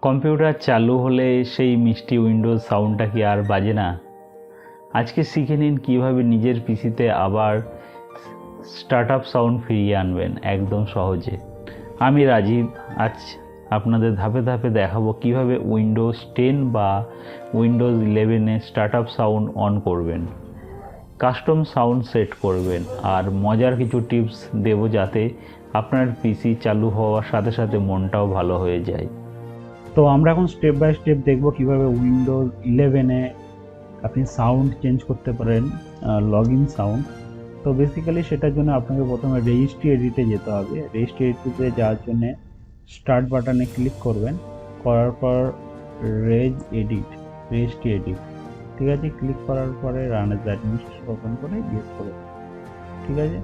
Computer চালু হলে সেই মিষ্টি উইন্ডোজ সাউন্ডটা কি আর বাজে না? আজকে শিখে নিন কীভাবে নিজের পিসিতে আবার স্টার্টআপ সাউন্ড ফিরিয়ে আনবেন একদম সহজে। আমি রাজীব আজ আপনাদের ধাপে ধাপে দেখাবো কিভাবে উইন্ডোজ 10 বা উইন্ডোজ 11-এ স্টার্টআপ সাউন্ড অন করবেন, কাস্টম সাউন্ড সেট করবেন আর মজার কিছু টিপস দেব যাতে আপনার পিসি চালু হওয়ার সাথে সাথে মনটাও ভালো হয়ে যায়। তো আমরা এখন স্টেপ বাই স্টেপ দেখব কিভাবে উইন্ডোজ 11-এ আপনি সাউন্ড চেঞ্জ করতে পারেন, লগ ইন সাউন্ড। তো বেসিক্যালি সেটার জন্য আপনাকে প্রথমে রেজিস্ট্রি এডিটে যেতে হবে। রেজিস্ট্রি এডিটে যাওয়ার জন্য স্টার্ট বাটনে ক্লিক করবেন, করার পর রেজিস্ট্রি এডিট, ঠিক আছে। ক্লিক করার পরে রান এজ অ্যাডমিনিস্ট্রেটর ওপেন করে ইয়েস করে, ঠিক আছে।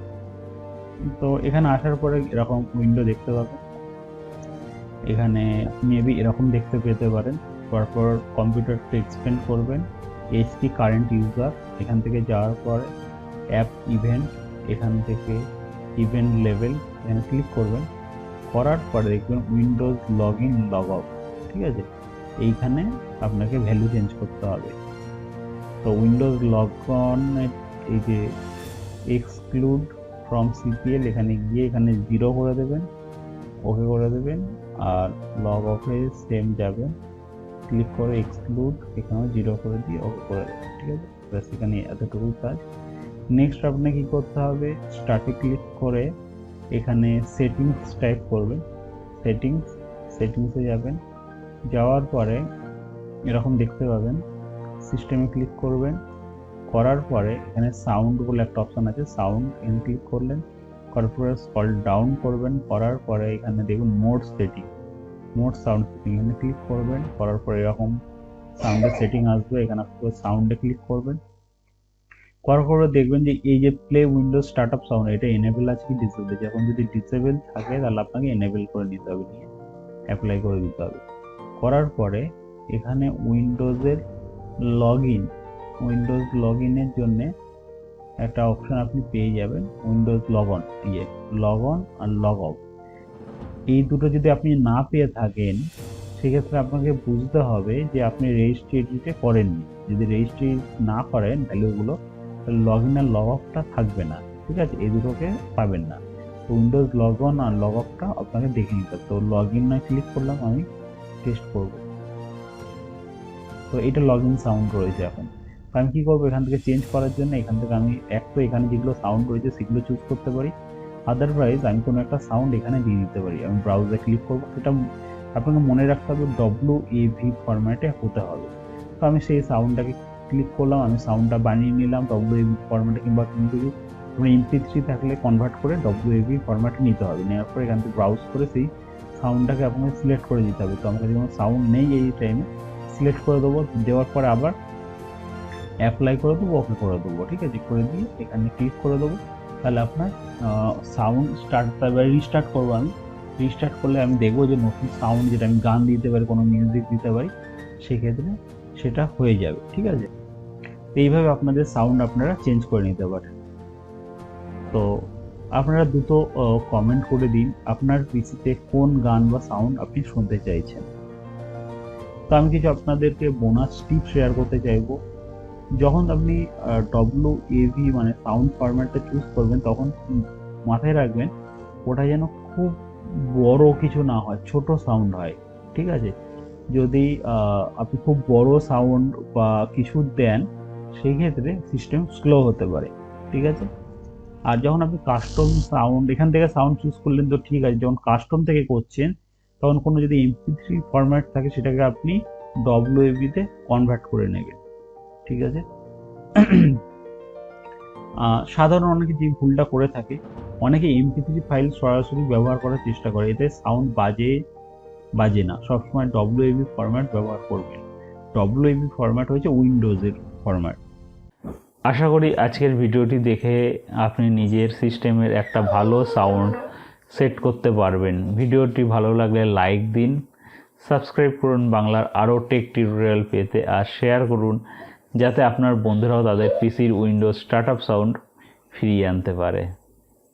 তো এখানে আসার পরে এরকম উইন্ডো দেখতে পাবেন। এখানে মেবি এরকম দেখতে পেতে পারেন। তারপর কম্পিউটারটা এক্সপেন্ড করবেন, এইচপি কারেন্ট ইউজার, এখান থেকে যাওয়ার পরে অ্যাপ ইভেন্ট, এখান থেকে ইভেন্ট লেভেল, এখানে ক্লিক করবেন। করার পরে দেখবেন Windows log in log out, ঠিক আছে। এইখানে আপনাকে ভ্যালু চেঞ্জ করতে হবে। তো উইন্ডোজ লগ অন এই যে এক্সক্লুড ফ্রম সিপিএল, এখানে গিয়ে এখানে 0 করে দেবেন, ওকে করে দেবেন। আর লগ অফে সেম যাবেন, ক্লিক করে এক্সক্লুড, এখানেও 0 করে দিয়ে ওকে করে দেবেন, ঠিক আছে। ব্যাস এখানে এতটুকুই কাজ। নেক্সট আপনাকে কী করতে হবে, স্টার্টে ক্লিক করে এখানে সেটিংস টাইপ করবেন, সেটিংসে যাবেন। যাওয়ার পরে এরকম দেখতে পাবেন, সিস্টেমে ক্লিক করবেন। করার পরে এখানে সাউন্ড বলে একটা অপশান আছে, সাউন্ড, এখানে ক্লিক করলেন। করার পরে স্ক্রল ডাউন করবেন, করার পরে এখানে দেখুন মোড সাউন্ড সেটিং, এখানে ক্লিক করবেন। করার পরে এরকম সাউন্ডের সেটিং আসবে, এখানে সাউন্ডে ক্লিক করবেন। করার পরে দেখবেন যে এই যে প্লে উইন্ডোজ স্টার্টআপ সাউন্ড, এটা এনেবেল আছে কি ডিসেবল আছে। এখন যদি ডিসেবল থাকে তাহলে আপনাকে এনেবেল করে নিতে হবে, নিয়ে অ্যাপ্লাই করে দিতে হবে। করার পরে এখানে উইন্ডোজের লগ ইনের জন্য একটা অপশন আপনি পেয়ে যাবেন, উইন্ডোজ লগ অন আর লগ অফ। এই দুটো যদি আপনি না পেয়ে থাকেন সেক্ষেত্রে আপনাকে বুঝতে হবে যে আপনি রেজিস্ট্রি এডিটে করেননি। যদি রেজিস্ট্রি না করেন ভ্যালুগুলো, তাহলে লগ ইন আর লগ অফটা থাকবে না, ঠিক আছে। এই দুটোকে পাবেন না। তো উইন্ডোজ লগ অন আর লগ অফটা আপনাকে দেখে নিতে হবে। তো লগ ইন না ক্লিক করলাম, আমি টেস্ট করব। তো এটা লগ ইন সাউন্ড রয়েছে এখন। তো আমি কী করবো, এখান থেকে চেঞ্জ করার জন্য এখান থেকে আমি তো এখানে যেগুলো সাউন্ড রয়েছে সেগুলো চুজ করতে পারি। আদারওয়াইজ আমি কোনো একটা সাউন্ড এখানে দিয়ে দিতে পারি। আমি ব্রাউজারে ক্লিক করবো, সেটা আপনাকে মনে রাখতে হবে WAV ফরম্যাটে হতে হবে। তো আমি সেই সাউন্ডটাকে ক্লিক করলাম, আমি সাউন্ডটা বানিয়ে নিলাম WAV ফরম্যাটে, কিংবা কিন্তু আপনার MP3 থাকলে কনভার্ট করে WAV ফরম্যাটে নিতে হবে। নেওয়ার পরে এখান থেকে ব্রাউজ করে সেই সাউন্ডটাকে আপনাকে সিলেক্ট করে দিতে হবে। তো আমার কাছে কোনো সাউন্ড নেই এই টাইমে, সিলেক্ট করে দেবো। দেওয়ার পরে আবার অ্যাপ্লাই করে দেবো, ওকে করে দেবো, ঠিক আছে। করে দিয়ে এখানে ক্লিক করে দেবো, তাহলে আপনার সাউন্ড স্টার্ট, তারপরে রিস্টার্ট করবো। আমি রিস্টার্ট করলে আমি দেখবো যে নতুন সাউন্ড, যেটা আমি গান দিতে পারি, কোনো মিউজিক দিতে পারি, সেক্ষেত্রে সেটা হয়ে যাবে, ঠিক আছে। এইভাবে আপনাদের সাউন্ড আপনারা চেঞ্জ করে নিতে পারেন। তো আপনারা দুটো কমেন্ট করে দিন আপনার পিসিতে কোন গান বা সাউন্ড আপনি শুনতে চাইছেন। তো আমি কিছু আপনাদেরকে বোনাস টিপ শেয়ার করতে চাইবো। যখন আপনি WAV মানে সাউন্ড ফরম্যাটটা চুজ করবেন, তখন মাথায় রাখবেন ওটা যেন খুব বড় কিছু না হয়, ছোট সাউন্ড হয়, ঠিক আছে। যদি আপনি খুব বড় সাউন্ড বা কিছু দেন, সেই ক্ষেত্রে সিস্টেম স্লো হতে পারে, ঠিক আছে। আর যখন আপনি কাস্টম সাউন্ড এখান থেকে সাউন্ড চুজ করলেন তো ঠিক আছে, যখন কাস্টম থেকে করছেন তখন কোনো যদি MP3 ফরম্যাট থাকে সেটাকে আপনি WAV-তে কনভার্ট করে নেবেন, ঠিক আছে। সাধারণ অনেকে যে ভুলটা করে থাকে, অনেকে MP3 ফাইল সরাসরি ব্যবহার করার চেষ্টা করে, এতে সাউন্ড বাজে না। সবসময় WAV ফরম্যাট ব্যবহার করবেন। WAV ফরম্যাট হচ্ছে উইন্ডোজের ফরম্যাট। আশা করি আজকের ভিডিওটি দেখে আপনি নিজের সিস্টেমের একটা ভালো সাউন্ড সেট করতে পারবেন। ভিডিওটি ভালো লাগলে লাইক দিন, সাবস্ক্রাইব করুন বাংলার আরও টেক টিউটোরিয়াল পেতে, আর শেয়ার করুন যাতে আপনার বন্ধুরাও তাদের পিসির উইন্ডোজ স্টার্টআপ সাউন্ড ফিরিয়ে আনতে পারে।